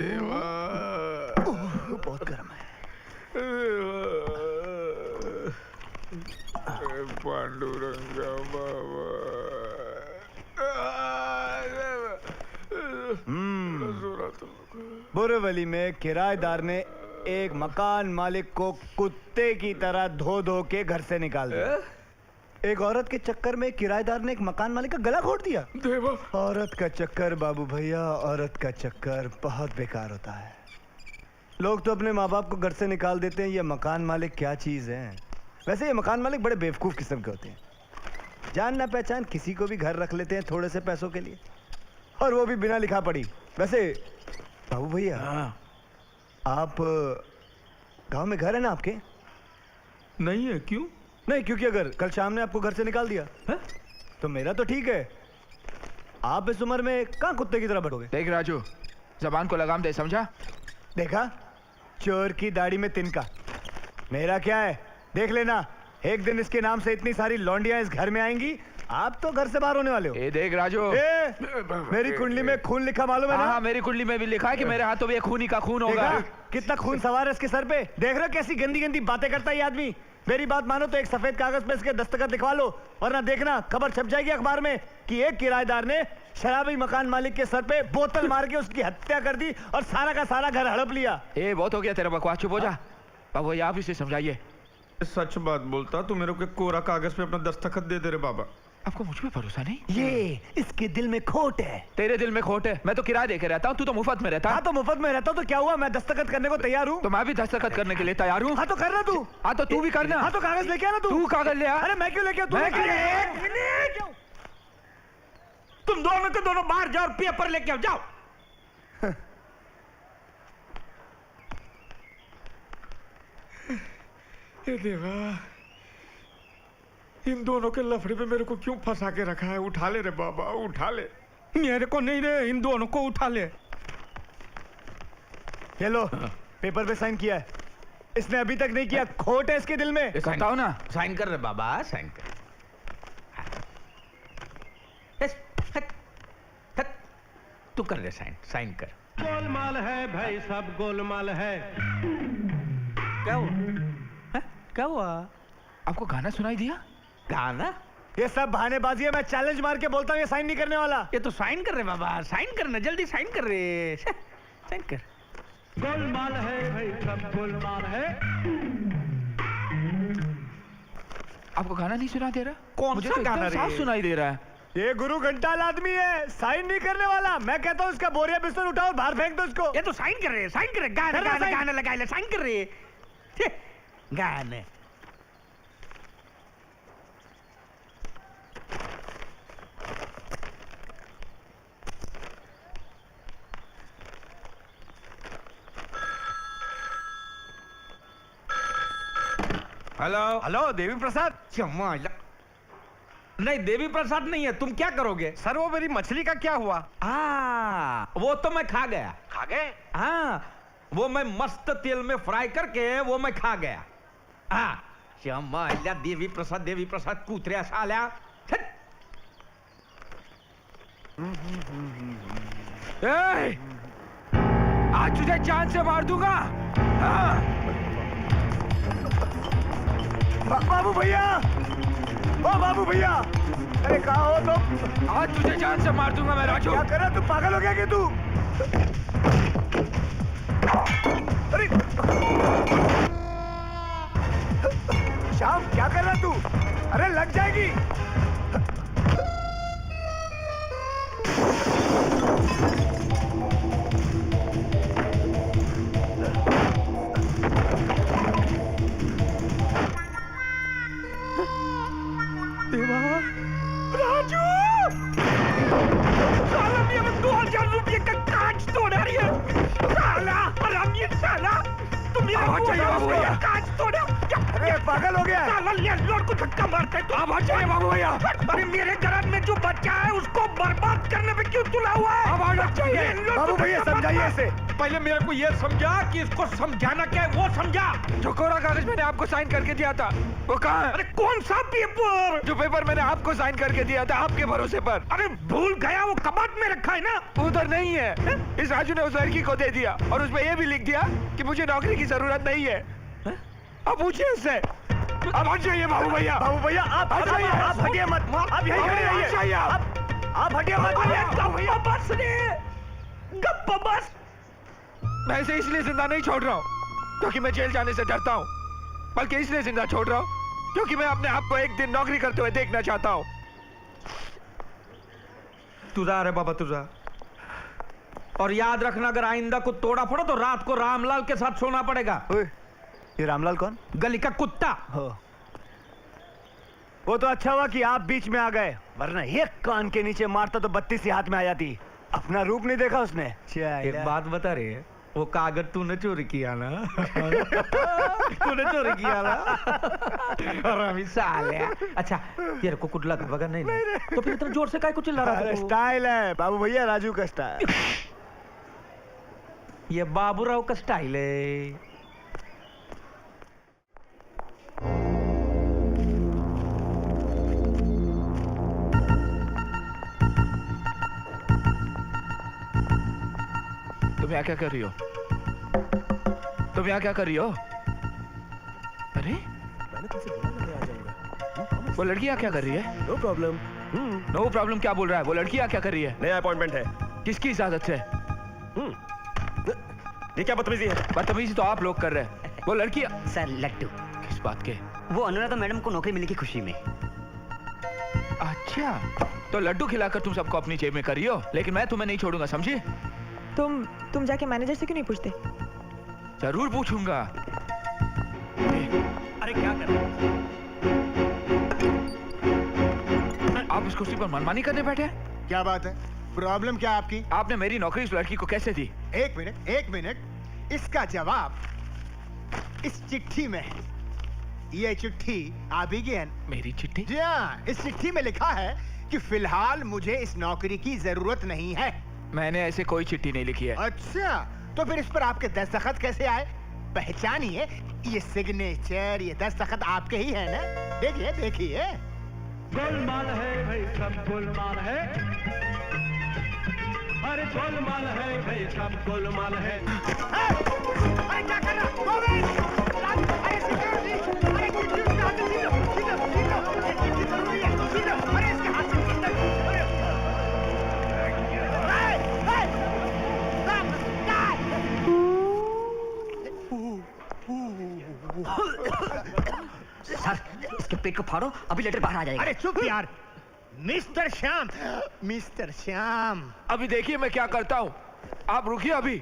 देवा, बहुत गर्म है। पांडुरंगा बाबा। बोरीवली में किराएदार ने एक मकान मालिक को कुत्ते की तरह धो धो के घर से निकाल दिया। एक औरत के चक्कर में किराएदार ने एक मकान मालिक का गला घोट दिया। देवा, औरत का चक्कर बाबू भैया, औरत का चक्कर बहुत बेकार होता है। लोग तो अपने माँ बाप को घर से निकाल देते हैं, ये मकान मालिक क्या चीज है। वैसे ये मकान मालिक बड़े बेवकूफ किस्म के होते हैं। जान ना पहचान किसी को भी घर रख लेते हैं थोड़े से पैसों के लिए, और वो भी बिना लिखा पढ़ी। वैसे बाबू भैया, आप गांव में घर है ना आपके? नहीं है। क्यों नहीं? क्योंकि अगर कल शाम ने आपको घर से निकाल दिया है? तो मेरा तो ठीक है, आप इस उम्र में कहाँ कुत्ते की तरह बढ़ोगे। देख राजू, जबान को लगाम दे, समझा? देखा, चोर की दाढ़ी में तिनका। मेरा क्या है, देख लेना, एक दिन इसके नाम से इतनी सारी लौंडियां इस घर में आएंगी, आप तो घर से बाहर होने वाले हो। ए देख राजू, मेरी कुंडली में खून लिखा मालूम है ना? हाँ, मेरी कुंडली में भी लिखा है कि मेरे हाथों में खून ही का खून होगा। कितना खून सवार है इसके सर पे। देख रहे हो कैसी गंदी गंदी बातें करता है ये आदमी। मेरी बात मानो तो एक सफेद कागज पे इसके दस्तखत लिखवा लो, वरना देखना खबर छप जाएगी अखबार में कि एक किराएदार ने शराबी मकान मालिक के सर पे बोतल मार के उसकी हत्या कर दी और सारा का सारा घर हड़प लिया। ए बहुत हो गया तेरा बकवास, चुप हो जा। बाबू आप इसे समझाइए। सच बात बोलता तू मेरे को कोरा कागज पे अपना दस्तखत दे दे रे बाबा। आपको मुझ पे भरोसा नहीं? ये इसके दिल में खोट है। तेरे दिल में खोट है? मैं तो किराया देके रहता हूँ, तू तो मुफ्त में रहता है। हाँ तो मुफ्त में रहता हूँ तो क्या हुआ, मैं दस्तखत करने को तैयार हूँ। तो मैं भी दस्तखत करने के लिए तैयार हूँ। हाँ तो करना तू। हाँ तो तू भी करना। हाँ तो कागज लेके आना तू कागज ले आ। अरे मैं क्यों लेके आऊँ? तुम दोनों के दोनों बाहर जाओ और पेपर लेके आओ, जाओ। ये देवा, इन दोनों के लफड़े पे मेरे को क्यों फंसा के रखा है। उठा ले रे बाबा, उठा ले। मेरे को नहीं रे, इन दोनों को उठा ले। ये लो, पेपर पे साइन किया है। इसने अभी तक नहीं किया, खोट है इसके दिल में। बताओ ना। साइन कर रे बाबा, साइन कर। तू कर ले साइन, साइन कर। गोलमाल है भाई, सब गोलमाल है। क्या हुआ? क्या हुआ? आपको गाना सुनाई दिया? गाना? ये सब बहानेबाजी है। मैं चैलेंज मार के बोलता हूँ ये साइन नहीं करने वाला। ये तो साइन कर रहे बाबा, साइन करना, जल्दी साइन कर रहे। साइन कर। गोलमाल है भाई, सब गोलमाल है। आपको गाना नहीं सुनाई दे रहा? कौन मुझे सा तो गाना एकदम रे? साफ सुनाई दे रहा है। ये गुरु घंटाल आदमी है, साइन नहीं करने वाला। मैं कहता हूँ इसका बोरिया बिस्तर उठाओ और बाहर फेंक दो इसको। ये तो साइन कर रहे, साइन कर रहे। गाना कर रहा गाना साइन। गाना लगा ले, साइन कर रहे। गाने। Hello hello, Devi Prasad. क्षमा, नहीं देवी प्रसाद नहीं है। तुम क्या करोगे? सर वो मेरी मछली का क्या हुआ? वो तो मैं खा गया। खा गए? हाँ, वो मैं मस्त तेल में फ्राई करके वो मैं खा गया। हाँ, क्षमा देवी प्रसाद कूतरे साल्या। ए! आज तुझे जान से मार दूंगा। हाँ। बाबू भैया, ओ बाबू भैया, अरे कहाँ हो तुम? आज तुझे जान से मार दूंगा मैं राजू। क्या कर रहा, तू पागल हो गया क्या तू? अरे श्याम, क्या कर रहा तू? अरे लग जाएगी। राजू! साला मेरे 2000 रुपये का कांच तोड़ रही है। साला हरामी साला, तुम मेरे 2000 रुपये का कांच तोड़ा। अरे पागल हो गया। साला लैंडलॉर्ड को धक्का मारता है। आप हटाइए बाबू भैया। अरे मेरे घर में जो बच्चा है उसको बर्बाद करने पे क्यों तुला हुआ है? बाबू भैया समझाइए समझाइए इसे। पहले मेरे को ये समझा कि इसको समझाना क्या है वो समझा। जो कोरा कागज मैंने आपको साइन करके दिया था वो कहाँ है? अरे कौन सा पेपर? जो पेपर मैंने आपको साइन करके दिया था आपके भरोसे पर। अरे भूल गया, वो कबाड़ में रखा है ना। उधर नहीं है। इस राजू ने उस लड़की को दे दिया और उसमें ये भी लिख दिया कि मुझे नौकरी की जरूरत नहीं है। अब पूछिए उससे। अब हट जाइए बाबू भैया। बाबू भैया आप हटिए, आप हटिए मत, आप यहीं खड़े रहिए। आप हटिए मत। गप्पा बस रे, गप्पा बस। मैं इसे इसलिए जिंदा नहीं छोड़ रहा हूँ क्योंकि मैं जेल जाने से डरता हूँ, बल्कि इसलिए जिंदा छोड़ रहा हूँ क्योंकि मैं अपने आप को एक दिन नौकरी करते हुए देखना चाहता हूँ। तुझा रे बाबा तुझा। और याद रखना, अगर आइंदा को तोड़ा फोड़ा तो रात को रामलाल के साथ सोना पड़ेगा। ओए, ये रामलाल कौन? गली का कुत्ता। हो, वो तो अच्छा हुआ कि आप बीच में आ गए, वरना एक कान के नीचे मारता तो 32 ही हाथ में आ जाती। अपना रूप नहीं देखा उसने। एक बात बता रहे, वो कागज तूने चोरी किया ना? तूने चोरी किया ना? हरामी साले। अच्छा तेरे को कुछ लगा वगैरह नहीं, नहीं, तो फिर इतना जोर से काहे को चिल्ला रहा था? स्टाइल है बाबू भैया, राजू का स्टाइल। ये बाबूराव का स्टाइल है। तुम यहाँ क्या कर रही हो? तुम यहाँ क्या कर रही हो? अरे मैंने तुमसे बोला ना मैं आ जाऊंगा। वो लड़की यहाँ क्या कर रही है? No problem. नो प्रॉब्लम क्या बोल रहा है? वो लड़की यहाँ क्या कर रही है? नया अपॉइंटमेंट है। किसकी इजाजत से? ये क्या बदतमीजी है? बदतमीजी तो आप लोग कर रहे हैं। वो लड़की सर लट्टू, किस बात के? वो अनुराधा मैडम को नौकरी मिली की खुशी में। अच्छा, तो लड्डू खिलाकर तुम सबको अपनी जेब में कर रही हो, लेकिन मैं तुम्हें नहीं छोड़ूंगा, समझी? तुम जाके मैनेजर से क्यों नहीं पूछते? जरूर पूछूंगा। अरे क्या कर रहे हो? आप इस कुर्सी पर मनमानी करने बैठे हैं? क्या बात है? प्रॉब्लम क्या आपकी? आपने मेरी नौकरी उस लड़की को कैसे दी? एक मिनट, इसका जवाब इस चिट्ठी में है। ये चिट्ठी आप ही की है? मेरी चिट्ठी? जी हाँ, इस चिट्ठी में लिखा है कि फिलहाल मुझे इस नौकरी की जरूरत नहीं है। मैंने ऐसे कोई चिट्ठी नहीं लिखी है। अच्छा, तो फिर इस पर आपके दस्तखत कैसे आए? पहचानिए, ये सिग्नेचर, ये दस्तखत आपके ही है ना? देखिए देखिए। गोलमाल है भाई सब गोलमाल है। अरे गोलमाल है भाई सब गोलमाल है। अरे क्या कर रहा? अरे सिक्योरिटी, अरे चिट्ठी उसके हाथ से छीन लो, ये चिट्ठी जरूरी है, छीन लो, अरे इसके हाथ से छीन लो। सर इसके पेट को फाड़ो, अभी लेटर बाहर आ जाएगा। अरे चुप यार। Mister Shyam, mister Shyam. अभी देखिए मैं क्या करता हूँ, आप रुकिए अभी।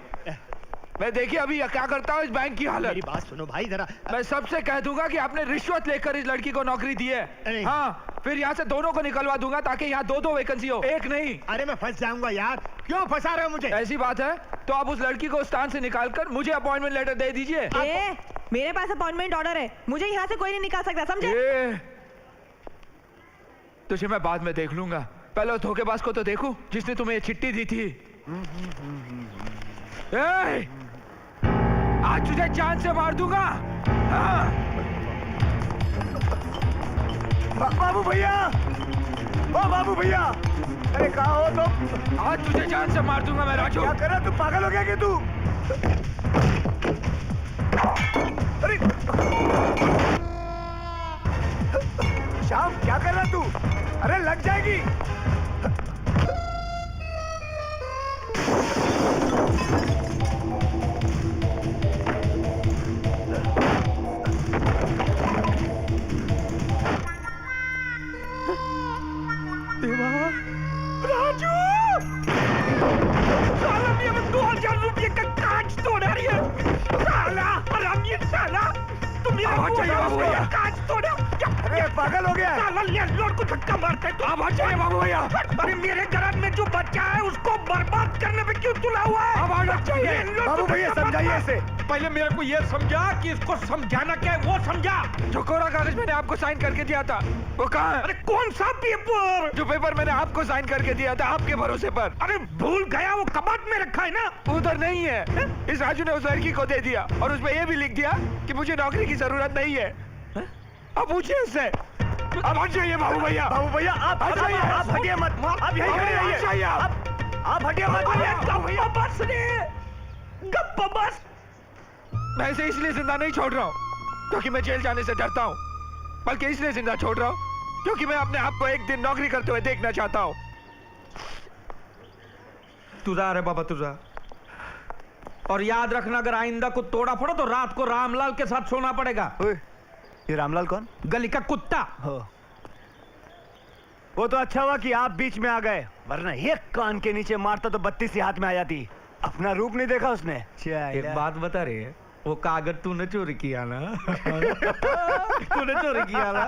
मैं देखिए अभी क्या करता हूँ इस बैंक की हालत। मेरी बात सुनो भाई जरा। मैं सबसे कह दूंगा कि आपने रिश्वत लेकर इस लड़की को नौकरी दी है। हाँ, फिर यहाँ से दोनों को निकलवा दूंगा ताकि यहाँ दो वैकेंसी हो, एक नहीं। अरे मैं फंस जाऊंगा यार, क्यों फंसा रहे हो मुझे? ऐसी बात है तो आप उस लड़की को उस स्थान से निकालकर मुझे अपॉइंटमेंट लेटर दे दीजिए। मेरे पास अपॉइंटमेंट ऑर्डर है, मुझे यहाँ से कोई नहीं निकाल सकता, समझे? तुझे मैं बाद में देख लूंगा, पहले उस धोखेबाज को तो देखूं जिसने तुम्हें ये चिट्ठी दी थी। आज तुझे जान से मार दूंगा। बाबू भैया, ओ बाबू भैया, अरे कहाँ हो तुम? आज तुझे जान से मार दूंगा मैं राजू। क्या कर रहा? तू पागल हो गया क्या तू? अरे श्याम क्या कर रहा तू? अरे लग जाएगी। राजू! साला मेरे 2000 रुपये का कांच तोड़ रही है। साला हरामी साला, तुम मेरा कांच तोड़ा। अरे पागल हो गया? साला लैंडलॉर्ड को धक्का मारता है। आप हट जाइए बाबू भैया। अरे मेरे घर में जो बच्चा है उसको बर्बाद कर करने पे क्यों तुला हुआ है? अब आना चाहिए। बाबू भैया समझाइए इसे। पहले मेरे को ये समझा कि इसको समझाना क्या है, वो समझा। जो कोरा कागज मैंने आपको साइन करके दिया था वो कहाँ है? अरे कौन सा पेपर? जो पेपर मैंने आपको साइन करके दिया था आपके भरोसे पर। अरे भूल गया, वो कबाड़ में रखा है ना। उधर नहीं है। इस राजू ने उस लड़की को दे दिया और उसमें ये भी लिख दिया कि मुझे नौकरी की जरूरत नहीं है। अब पूछिए उससे। अब हट जाइए बाबू भैया। बाबू भैया आप हटिए, आप हटिए मत, आप यहीं खड़े रहिए। आप हटिए मत। गप्पा बस रे, गप्पा बस। मैं इसे इसलिए जिंदा नहीं छोड़ रहा हूँ क्योंकि मैं जेल जाने से डरता हूँ, बल्कि इसलिए जिंदा छोड़ रहा हूँ क्योंकि मैं अपने आप को एक दिन नौकरी करते हुए देखना चाहता हूँ। तुझा रे बाबा तुझा। और याद रखना, अगर आइंदा को तोड़ा पड़ो तो रात को रामलाल के साथ सोना पड़ेगा। ओए, ये रामलाल कौन? गली का कुत्ता। हो, वो तो अच्छा हुआ कि आप बीच में आ गए, वरना एक कान के नीचे मारता तो 32 ही हाथ में आ जाती। अपना रूप नहीं देखा उसने। एक बात बता रहे, वो कागज तूने चोरी किया ना? तूने चोरी किया ना?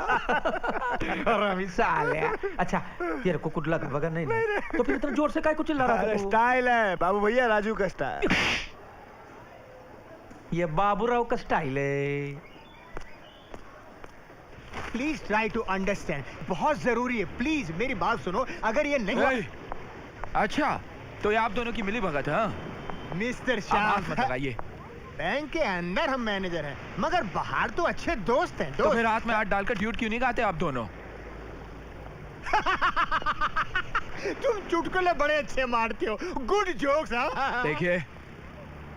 हरामी साले। अच्छा तेरे को कुछ लगा वगैरह नहीं, नहीं। तो फिर इतना जोर से काय को चिल्ला रहा था? स्टाइल है बाबू भैया, राजू का स्टाइल। ये बाबूराव का स्टाइल है। प्लीज ट्राई टू अंडरस्टैंड, बहुत जरूरी है। प्लीज मेरी बात सुनो। अगर ये नहीं अच्छा तो ये आप दोनों की मिली भगत है? मिस्टर आप शाह, हाथ मत लगाइए। बैंक के अंदर हम मैनेजर हैं, मगर बाहर तो अच्छे दोस्त हैं। तो दोस्त। फिर हाथ में हाथ डालकर ड्यूट क्यों नहीं गाते आप दोनों? तुम चुटकुले बड़े अच्छे मारते हो। Good jokes. देखिए,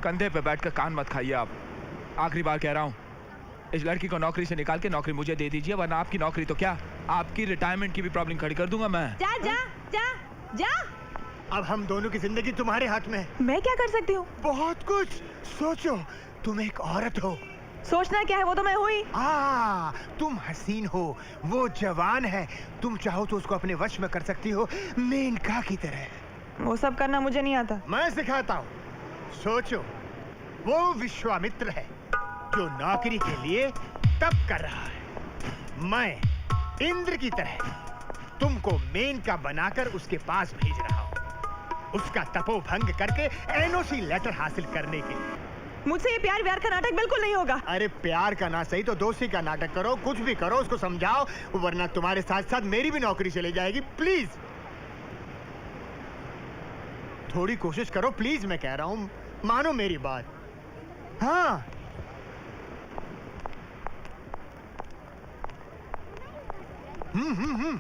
कंधे पे बैठकर कान मत खाइए आप। आखिरी बार कह रहा हूँ, इस लड़की को नौकरी से निकाल के नौकरी मुझे दे दीजिए, वरना आपकी नौकरी तो क्या, आपकी रिटायरमेंट की भी प्रॉब्लम खड़ी कर दूंगा मैं। जा जा जा जा। अब हम दोनों की जिंदगी तुम्हारे हाथ में है। मैं क्या कर सकती हूँ? बहुत कुछ सोचो। तुम एक औरत हो। सोचना क्या है, वो तो मैं हुई। तुम हसीन हो, वो जवान है। तुम चाहो तो उसको अपने वश में कर सकती हो, मेनका की तरह। वो सब करना मुझे नहीं आता। मैं सिखाता हूँ। सोचो, वो विश्वामित्र है जो नौकरी के लिए तप कर रहा है। मैं इंद्र की तरह तुमको मेनका बनाकर उसके पास भेज रहा हूँ, उसका तपोभंग करके एनओसी लेटर हासिल करने के लिए। मुझसे ये प्यार व्यार का नाटक बिल्कुल नहीं होगा। अरे प्यार का ना सही तो दोस्ती का नाटक करो। कुछ भी करो, उसको समझाओ, वरना तुम्हारे साथ साथ मेरी भी नौकरी चली जाएगी। प्लीज थोड़ी कोशिश करो, प्लीज। मैं कह रहा हूं, मानो मेरी बात। हाँ, हम्म।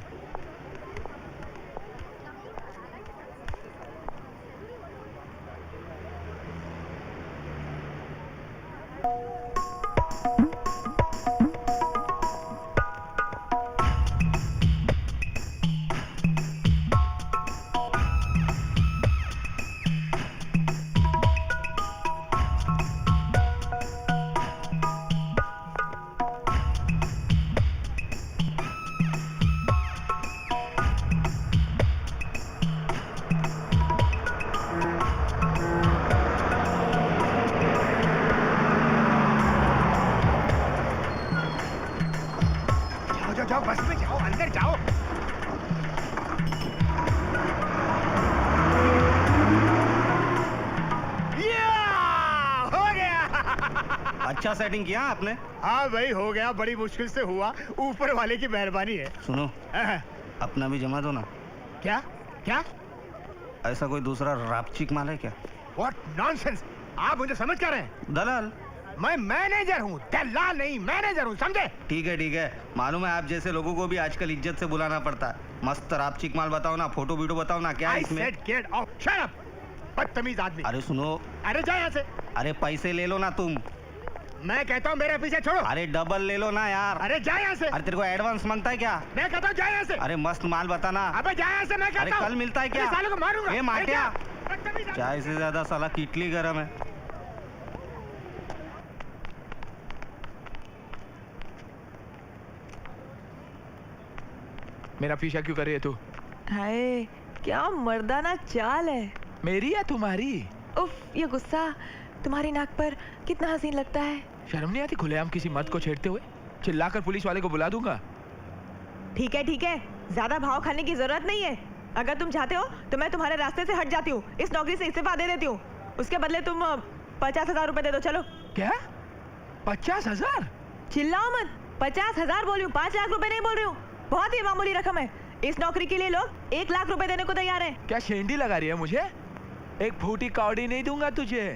जाओ, बस में जाओ, अंदर जाओ। हो गया। अच्छा सेटिंग किया आपने? हाँ भाई, हो गया। बड़ी मुश्किल से हुआ, ऊपर वाले की मेहरबानी है। सुनो, अपना भी जमा दो ना। क्या क्या? ऐसा कोई दूसरा रापचिक माल है क्या? What nonsense! आप मुझे समझ कर रहे हैं? दलाल? मैं मैनेजर हूँ, दलाल नहीं, मैनेजर हूँ, समझे? ठीक है। मालूम है आप जैसे लोगों को भी आजकल इज्जत से बुलाना पड़ता है। मस्त रापचिक माल बताओ ना, फोटो वीडियो बताओ ना, क्या है I इसमें? said get out. Shut up! बदतमीज आदमी। अरे सुनो, अरे जा यहाँ से। अरे पैसे ले लो ना तुम। मैं कहता हूँ मेरे पीछे छोड़ो। अरे डबल ले लो ना यार। अरे जा यहाँ से। अरे तेरे को एडवांस मांगता है क्या? मैं कहता हूँ जा यहाँ से। अरे मस्त माल बताना। अबे जा यहाँ से, मैं कहता अरे हूँ। कल मिलता है क्या? अरे सालों को मारूंगा। ये माटिया। अरे बदतमीज आदमी। चाय से ज्यादा साला किटली गरम है। मेरा पीछा क्यों कर रही है तू? हाय, क्या मर्दाना चाल है। मेरी या तुम्हारी? उफ, ये गुस्सा तुम्हारी नाक पर कितना हसीन लगता है। शर्म नहीं आती खुलेआम किसी मर्द को छेड़ते हुए? चिल्लाकर पुलिस वाले को बुला दूंगा। ठीक है, ज्यादा भाव खाने की जरूरत नहीं है। अगर तुम चाहते हो तो मैं तुम्हारे रास्ते से हट जाती हूँ, इस नौकरी से इस्तीफा दे देती हूँ। उसके बदले तुम 50,000 रुपए दे दो। चलो। क्या? 50,000? चिल्लाओ मत, 50,000 बोल रही हूँ, 5 लाख रुपए नहीं बोल रही हूँ। बहुत ही मामूली रकम है। इस नौकरी के लिए लोग 1 लाख रुपए देने को तैयार हैं। क्या शेंडी लगा रही है मुझे? एक फूटी कौड़ी नहीं दूंगा तुझे।